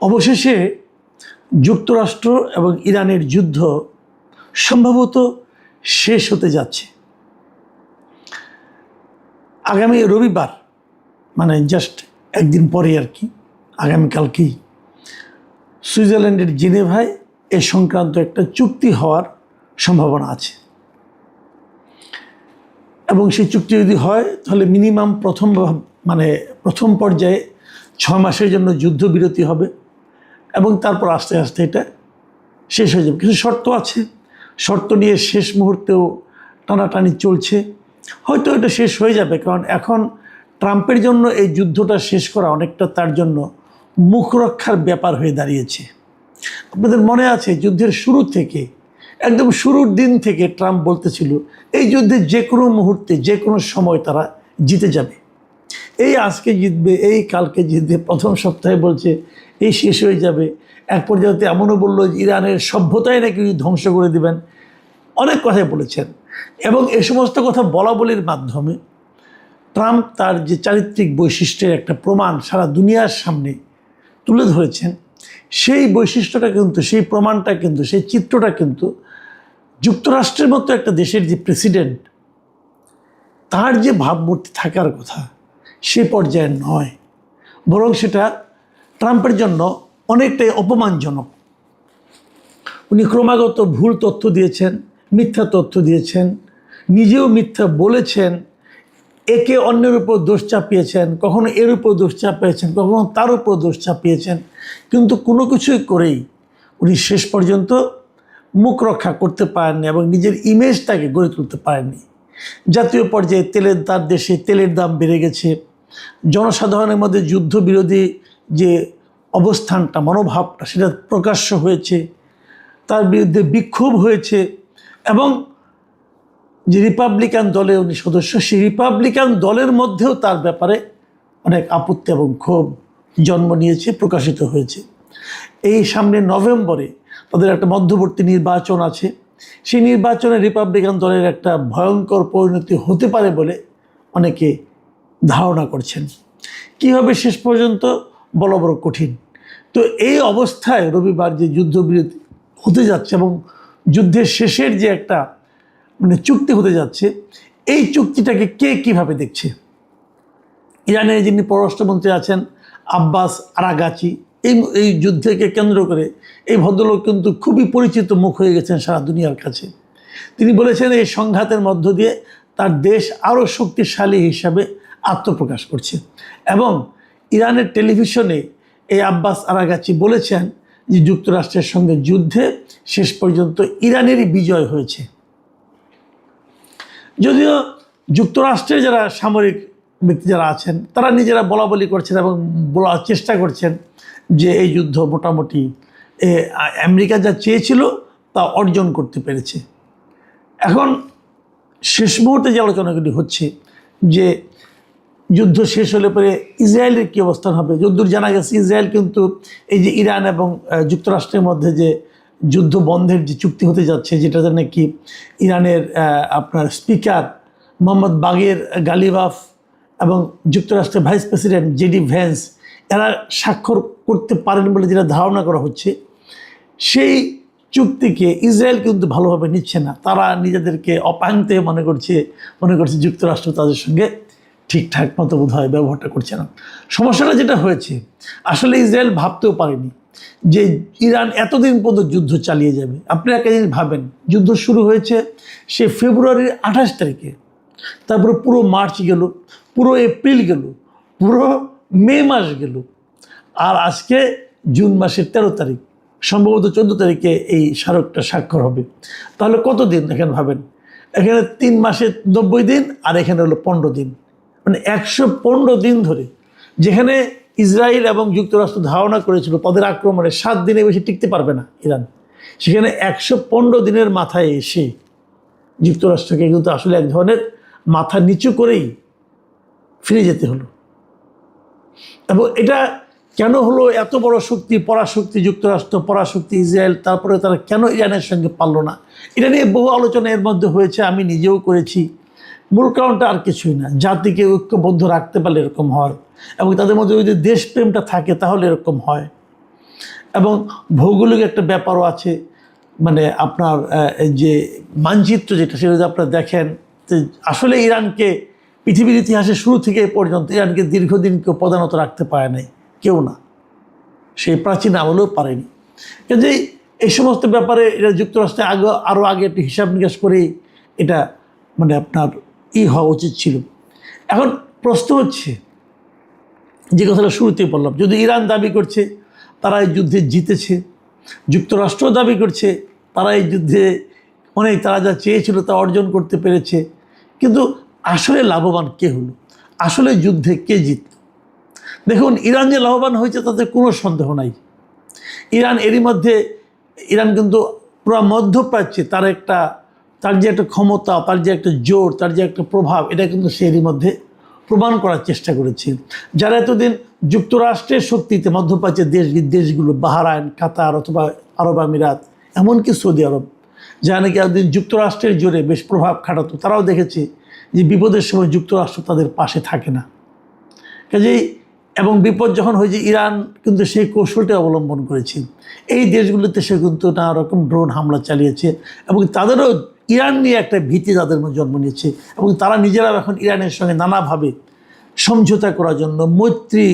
অবশেষে যুক্তরাষ্ট্র এবং ইরানের যুদ্ধ সম্ভবত শেষ হতে যাচ্ছে। আগামী রবিবার, মানে জাস্ট একদিন পরে আর কি, আগামীকালকেই সুইজারল্যান্ডের জেনেভায় এ সংক্রান্ত একটা চুক্তি হওয়ার সম্ভাবনা আছে। এবং সেই চুক্তি যদি হয় তাহলে মিনিমাম প্রথম পর্যায়ে 6 মাসের জন্য যুদ্ধবিরতি হবে এবং তারপর আস্তে আস্তে এটা শেষ হয়ে যাবে। কিছু শর্ত আছে, শর্ত নিয়ে শেষ মুহূর্তেও টানাটানি চলছে। হয়তো এটা শেষ হয়ে যাবে, কারণ এখন ট্রাম্পের জন্য এই যুদ্ধটা শেষ করা অনেকটা তার জন্য মুখ রক্ষার ব্যাপার হয়ে দাঁড়িয়েছে। আপনাদের মনে আছে যুদ্ধের শুরু থেকে, একদম শুরুর দিন থেকে ট্রাম্প বলতেছিল এই যুদ্ধে যে কোনো মুহূর্তে যে কোনো সময় তারা জিতে যাবে, এই আজকে জিতবে, এই কালকে জিতবে, প্রথম সপ্তাহে বলছে এই শেষ হয়ে যাবে। এক পর্যায়ে এমনও বললো যে ইরানের সভ্যতাই নাকি ধ্বংস করে দিবেন। অনেক কথাই বলেছেন এবং এ সমস্ত কথা বলা বলির মাধ্যমে ট্রাম্প তার যে চারিত্রিক বৈশিষ্ট্যের একটা প্রমাণ সারা দুনিয়ার সামনে তুলে ধরেছেন। সেই বৈশিষ্ট্যটা কিন্তু, সেই প্রমাণটা কিন্তু, সেই চিত্রটা কিন্তু যুক্তরাষ্ট্রের মতো একটা দেশের যে প্রেসিডেন্ট, তার যে ভাবমূর্তি থাকার কথা সে পর্যায়ে নয়, বরং সেটা ট্রাম্পের জন্য অনেকটাই অপমানজনক। উনি ক্রমাগত ভুল তথ্য দিয়েছেন, মিথ্যা তথ্য দিয়েছেন, নিজেও মিথ্যা বলেছেন, একে অন্যের উপর দোষ চাপিয়েছেন, কখনো এর উপর দোষ চাপিয়েছেন, কখনো তার উপর দোষ চাপিয়েছেন, কিন্তু কোনো কিছুই করেই উনি শেষ পর্যন্ত মুখ রক্ষা করতে পারেননি এবং নিজের ইমেজটাকে গড়ে তুলতে পারেননি। জাতীয় পর্যায়ে তার দেশে তেলের দাম বেড়ে গেছে, জনসাধারণের মধ্যে যুদ্ধবিরোধী যে অবস্থানটা, মনোভাবটা, সেটা প্রকাশ্য হয়েছে, তার বিরুদ্ধে বিক্ষোভ হয়েছে এবং যে রিপাবলিকান দলের উনি সদস্য, সেই রিপাবলিকান দলের মধ্যেও তার ব্যাপারে অনেক আপত্তি এবং ক্ষোভ জন্ম নিয়েছে, প্রকাশিত হয়েছে। এই সামনে নভেম্বরে তাদের একটা মধ্যবর্তী নির্বাচন আছে, সেই নির্বাচনে রিপাবলিকান দলের একটা ভয়ঙ্কর পরিণতি হতে পারে বলে অনেকে ধারণা করছেন। কী হবে শেষ পর্যন্ত বলা বড় কঠিন। তো এই অবস্থায় রবিবার যে যুদ্ধবিরতি হতে যাচ্ছে এবং যুদ্ধের শেষের যে একটা চুক্তি হতে যাচ্ছে, এই চুক্তিটাকে কে কীভাবে দেখছে? ইরানের যিনি পররাষ্ট্রমন্ত্রী আছেন আব্বাস আরাগাচি, এই যুদ্ধকে কেন্দ্র করে এই ভদ্রলোক কিন্তু খুবই পরিচিত মুখ হয়ে গেছেন সারা দুনিয়ার কাছে। তিনি বলেছেন এই সংঘাতের মধ্য দিয়ে তার দেশ আরও শক্তিশালী হিসাবে আত্মপ্রকাশ করছে এবং ইরানের টেলিভিশনে এই আব্বাস আরাগাচি বলেছেন যে যুক্তরাষ্ট্রের সঙ্গে যুদ্ধে শেষ পর্যন্ত ইরানেরই বিজয় হয়েছে। যদিও যুক্তরাষ্ট্রের যারা সামরিক ব্যক্তি যারা আছেন তারা নিজেরা বলা বলি করছেন এবং বলার চেষ্টা করছেন যে এই যুদ্ধ মোটামুটি আমেরিকা যা চেয়েছিল তা অর্জন করতে পেরেছে। এখন শেষ মুহূর্তে যে আলোচনাগুলি হচ্ছে যে যুদ্ধ শেষ হলে পরে ইসরায়েলের কী অবস্থান হবে। যদ্দূর জানা গেছে ইসরায়েল কিন্তু এই যে ইরান এবং যুক্তরাষ্ট্রের মধ্যে যে যুদ্ধ বন্ধের যে চুক্তি হতে যাচ্ছে, যেটাতে নাকি ইরানের আপনার স্পিকার মোহাম্মদ বাগের গালিবাফ এবং যুক্তরাষ্ট্রের ভাইস প্রেসিডেন্ট জেডি ভ্যান্স এরা স্বাক্ষর করতে পারেন বলে যেটা ধারণা করা হচ্ছে, সেই চুক্তিকে ইসরায়েল কিন্তু ভালোভাবে নিচ্ছে না। তারা নিজেদেরকে অপাঙ্ক্তে মনে করছে যুক্তরাষ্ট্র তাদের সঙ্গে ঠিকঠাক মতো বোধ হয় ব্যবহারটা করছে না। সমস্যাটা যেটা হয়েছে, আসলে ইসরায়েল ভাবতেও পারেনি যে ইরান এতদিন পর্যন্ত যুদ্ধ চালিয়ে যাবে। আপনি একটা জিনিস ভাবেন, যুদ্ধ শুরু হয়েছে সে ফেব্রুয়ারির 28 তারিখে, তারপরে পুরো মার্চ গেল, পুরো এপ্রিল গেল, পুরো মে মাস গেল, আর আজকে জুন মাসের 13 তারিখ, সম্ভবত 14 তারিখে এই স্মারকটা স্বাক্ষর হবে। তাহলে কত দিন এখানে ভাবেন, এখানে 3 মাসে 90 দিন আর এখানে হলো 15 দিন, মানে 115 দিন ধরে, যেখানে ইসরায়েল এবং যুক্তরাষ্ট্র ধারণা করেছিল তাদের আক্রমণে 7 দিনে বেশি টিকতে পারবে না ইরান, সেখানে 115 দিনের মাথায় এসে যুক্তরাষ্ট্রকে কিন্তু আসলে এক ধরনের মাথা নিচু করেই ফিরে যেতে হলো। এবং এটা কেন হলো? এত বড় শক্তি, পরাশক্তি যুক্তরাষ্ট্র, পরাশক্তি ইসরায়েল, তারপরে তারা কেন ইরানের সঙ্গে পারল না? এটা নিয়ে বহু আলোচনা এর মধ্যে হয়েছে, আমি নিজেও করেছি। মূল কারণটা আর কিছুই না, জাতিকে ঐক্যবদ্ধ রাখতে পারলে এরকম হয় এবং তাদের মধ্যে যদি দেশপ্রেমটা থাকে তাহলে এরকম হয়। এবং ভৌগোলিক একটা ব্যাপারও আছে। মানে আপনার এই যে মানচিত্র যেটা, সেটা যদি আপনারা দেখেন যে আসলে ইরানকে পৃথিবীর ইতিহাসে শুরু থেকে এ পর্যন্ত ইরানকে দীর্ঘদিন কেউ প্রধানত রাখতে পারে নাই, কেউ না, সেই প্রাচীন আমলেও পারেনি। কাজেই এই সমস্ত ব্যাপারে এটা যুক্তরাষ্ট্রে আরও আগে একটু হিসাব নিকাশ করেই এটা মানে আপনার হওয়া উচিত ছিল। এখন প্রশ্ন হচ্ছে, যে কথাটা শুরুতেই বললাম, যদি ইরান দাবি করছে তারা এই যুদ্ধে জিতেছে, যুক্তরাষ্ট্র দাবি করছে তারা এই যুদ্ধে তারা যা চেয়েছিল তা অর্জন করতে পেরেছে, কিন্তু আসলে লাভবান কে হলো? আসলে যুদ্ধে কে জিতল? দেখুন, ইরান যে লাভবান হয়েছে তাতে কোনো সন্দেহ নাই। ইরান কিন্তু পুরো মধ্যপ্রাচ্যে তার যে একটা ক্ষমতা, তার যে একটা জোর, তার যে একটা প্রভাব, এটা কিন্তু সে এরই মধ্যে প্রমাণ করার চেষ্টা করেছে। যারা এতদিন যুক্তরাষ্ট্রের শক্তিতে মধ্যপ্রাচ্যের দেশগুলো, বাহরাইন, কাতার অথবা আরব আমিরাত, এমনকি সৌদি আরব, যারা নাকি এতদিন যুক্তরাষ্ট্রের জোরে বেশ প্রভাব খাটাতো, তারাও দেখেছে যে বিপদের সময় যুক্তরাষ্ট্র তাদের পাশে থাকে না। কাজেই এবং বিপদ যখন হয়েছে, ইরান কিন্তু সেই কৌশলটা অবলম্বন করেছে। এই দেশগুলিতে সে কিন্তু নানা রকম ড্রোন হামলা চালিয়েছে এবং তাদেরও ইরান নিয়ে একটা ভীতি তাদের মধ্যে জন্ম নিয়েছে এবং তারা নিজেরাও এখন ইরানের সঙ্গে নানাভাবে সমঝোতা করার জন্য, মৈত্রী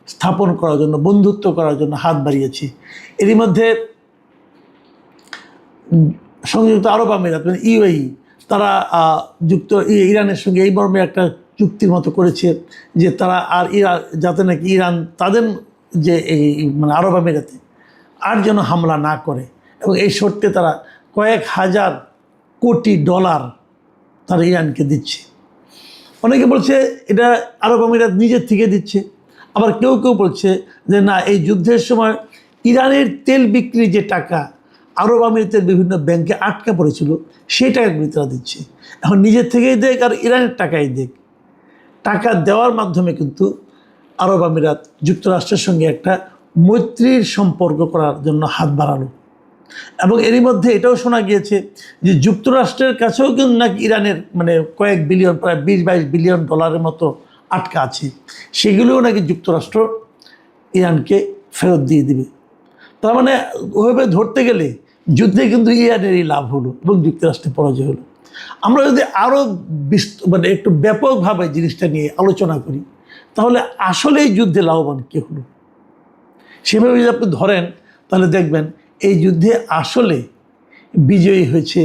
স্থাপন করার জন্য, বন্ধুত্ব করার জন্য হাত বাড়িয়েছে। এরই মধ্যে সংযুক্ত আরব আমিরাত মানে ইউএই, তারা ইরানের সঙ্গে এই মর্মে একটা চুক্তির মতো করেছে যে তারা যাতে নাকি ইরান তাদের যে এই মানে আরব আমিরাতে আর যেন হামলা না করে, এবং এই শর্তে তারা কয়েক হাজার কোটি ডলার তারা ইরানকে দিচ্ছে। অনেকে বলছে এটা আরব আমিরাত নিজের থেকে দিচ্ছে, আবার কেউ কেউ বলছে যে না, এই যুদ্ধের সময় ইরানের তেল বিক্রির যে টাকা আরব আমিরাতের বিভিন্ন ব্যাংকে আটকা পড়েছিল, সেই টাকাগুলি তারা দিচ্ছে। এখন নিজের থেকেই দেখ আর ইরানের টাকাই দেখ, টাকা দেওয়ার মাধ্যমে কিন্তু আরব আমিরাত যুক্তরাষ্ট্রের সঙ্গে একটা মৈত্রীর সম্পর্ক করার জন্য হাত বাড়ালো। এবং এরই মধ্যে এটাও শোনা গিয়েছে যে যুক্তরাষ্ট্রের কাছেও কিন্তু নাকি ইরানের মানে কয়েক বিলিয়ন, প্রায় 20-22 বিলিয়ন ডলারের মতো আটকা আছে, সেগুলোও নাকি যুক্তরাষ্ট্র ইরানকে ফেরত দিয়ে দিবে। তার মানে ওইভাবে ধরতে গেলে যুদ্ধে কিন্তু ইরানেরই লাভ হলো এবং যুক্তরাষ্ট্রের পরাজয় হলো। আমরা যদি আরও মানে একটু ব্যাপকভাবে জিনিসটা নিয়ে আলোচনা করি, তাহলে আসলে এই যুদ্ধে লাভবান কে হলো সেভাবে যদি আপনি ধরেন, তাহলে দেখবেন এই যুদ্ধে আসলে বিজয়ী হয়েছে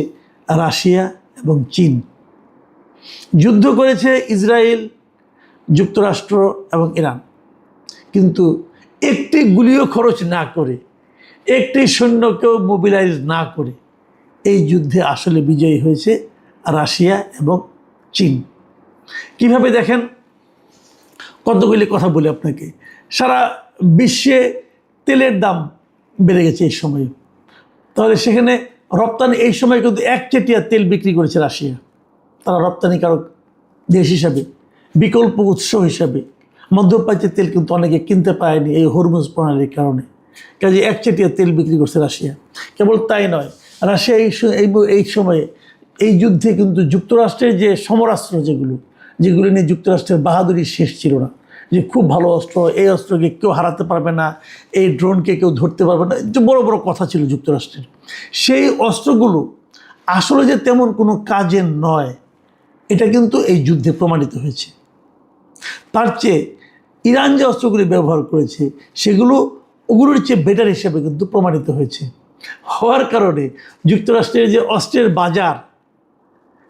রাশিয়া এবং চীন। যুদ্ধ করেছে ইসরায়েল, যুক্তরাষ্ট্র এবং ইরান, কিন্তু একটি গুলিও খরচ না করে, একটি সৈন্যকেও মোবিলাইজ না করে এই যুদ্ধে আসলে বিজয়ী হয়েছে রাশিয়া এবং চীন। কিভাবে দেখেন, কতগুলি কথা বলি আপনাকে। সারা বিশ্বে তেলের দাম বেড়ে গেছে এই সময়ে, তাহলে সেখানে রপ্তানি এই সময় কিন্তু একচেটিয়া তেল বিক্রি করেছে রাশিয়া। তারা রপ্তানিকারক দেশ হিসাবে, বিকল্প উৎস হিসাবে মধ্যপ্রাচ্যের তেল কিন্তু অনেকে কিনতে পারেনি এই হরমুজ প্রণালীর কারণে। কাজে একচেটিয়া তেল বিক্রি করছে রাশিয়া। কেবল তাই নয়, রাশিয়া এই সময়ে এই যুদ্ধে কিন্তু যুক্তরাষ্ট্রের যে সমরাস্ত্র যেগুলো নিয়ে যুক্তরাষ্ট্রের বাহাদুরি শেষ ছিল না, যে খুব ভালো অস্ত্র, এই অস্ত্রকে কেউ হারাতে পারবে না, এই ড্রোনকে কেউ ধরতে পারবে না, যে বড় বড় কথা ছিল যুক্তরাষ্ট্রের, সেই অস্ত্রগুলো আসলে যে তেমন কোনো কাজের নয়, এটা কিন্তু এই যুদ্ধে প্রমাণিত হয়েছে। তার চেয়ে ইরান যে অস্ত্রগুলি ব্যবহার করেছে ওগুলোর চেয়ে বেটার হিসেবে কিন্তু প্রমাণিত হয়েছে। হওয়ার কারণে যুক্তরাষ্ট্রের যে অস্ত্রের বাজার,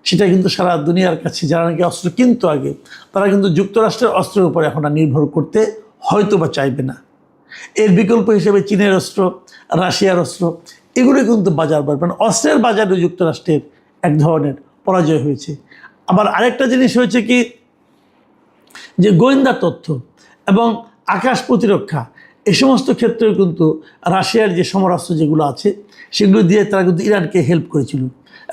সেটা কিন্তু সারা দুনিয়ার কাছে যারা নাকি অস্ত্র কিনতো আগে, তারা কিন্তু যুক্তরাষ্ট্রের অস্ত্রের উপর এখন আর নির্ভর করতে হয়তো বা চাইবে না। এর বিকল্প হিসেবে চীনের অস্ত্র, রাশিয়ার অস্ত্র, এগুলো কিন্তু বাজার বাড়বে না। অস্ত্রের বাজারে যুক্তরাষ্ট্রের এক ধরনের পরাজয় হয়েছে। আবার আরেকটা জিনিস হয়েছে কি, যে গোয়েন্দা তথ্য এবং আকাশ প্রতিরক্ষা, এই সমস্ত ক্ষেত্রেও কিন্তু রাশিয়ার যে সমরাস্ত্র যেগুলো আছে, সেগুলো দিয়ে তারা কিন্তু ইরানকে হেল্প করেছিল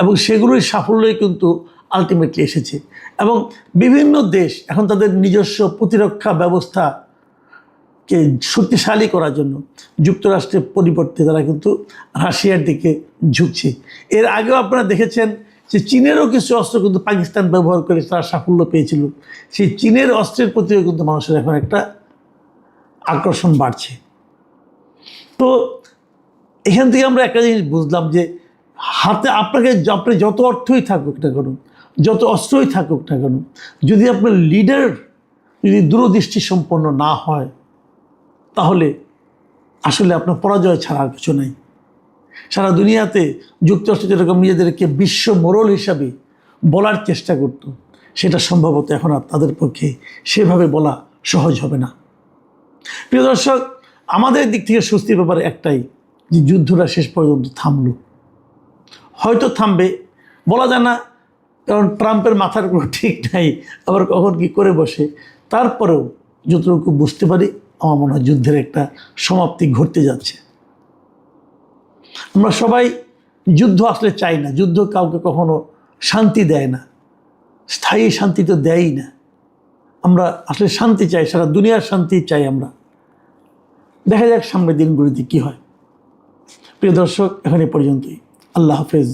এবং সেগুলোর সাফল্যই কিন্তু আলটিমেটলি এসেছে। এবং বিভিন্ন দেশ এখন তাদের নিজস্ব প্রতিরক্ষা ব্যবস্থাকে শক্তিশালী করার জন্য যুক্তরাষ্ট্রের পরিবর্তে তারা কিন্তু রাশিয়ার দিকে ঝুঁকছে। এর আগেও আপনারা দেখেছেন যে চীনেরও কিছু অস্ত্র কিন্তু পাকিস্তান ব্যবহার করে তারা সাফল্য পেয়েছিল। সেই চীনের অস্ত্রের প্রতিও কিন্তু মানুষের এখন একটা আকর্ষণ বাড়ছে। তো এখান থেকে আমরা একটা জিনিস বুঝলাম যে হাতে আপনি যত অর্থই থাকুক না কেন, যত অস্ত্রই থাকুক না কেন, যদি আপনার লিডার যদি দূরদৃষ্টি সম্পন্ন না হয়, তাহলে আসলে আপনার পরাজয় ছাড়া আর কিছু নাই। সারা দুনিয়াতে যুক্তরাষ্ট্র যেরকম নিজেদেরকে বিশ্ব মোড়ল হিসাবে বলার চেষ্টা করত, সেটা সম্ভবত এখন আর তাদের পক্ষে সেভাবে বলা সহজ হবে না। প্রিয় দর্শক, আমাদের দিক থেকে স্বস্তির ব্যাপারে একটাই, যে যুদ্ধটা শেষ পর্যন্ত থামলো। হয়তো থামবে, বলা যায় না, কারণ ট্রাম্পের মাথার কোনো ঠিক নাই, আবার কখন কী করে বসে। তারপরেও যতটুকু বুঝতে পারি, আমার মনে হয় যুদ্ধের একটা সমাপ্তি ঘটতে যাচ্ছে। আমরা সবাই যুদ্ধ আসলে চাই না, যুদ্ধ কাউকে কখনো শান্তি দেয় না, স্থায়ী শান্তি তো দেয়ই না। আমরা আসলে শান্তি চাই, সারা দুনিয়ার শান্তি চাই আমরা। দেখা যাক সামনের দিনগুলিতে কী হয়। প্রিয় দর্শক, এখানে পর্যন্তই। আল্লাহ হাফেজ।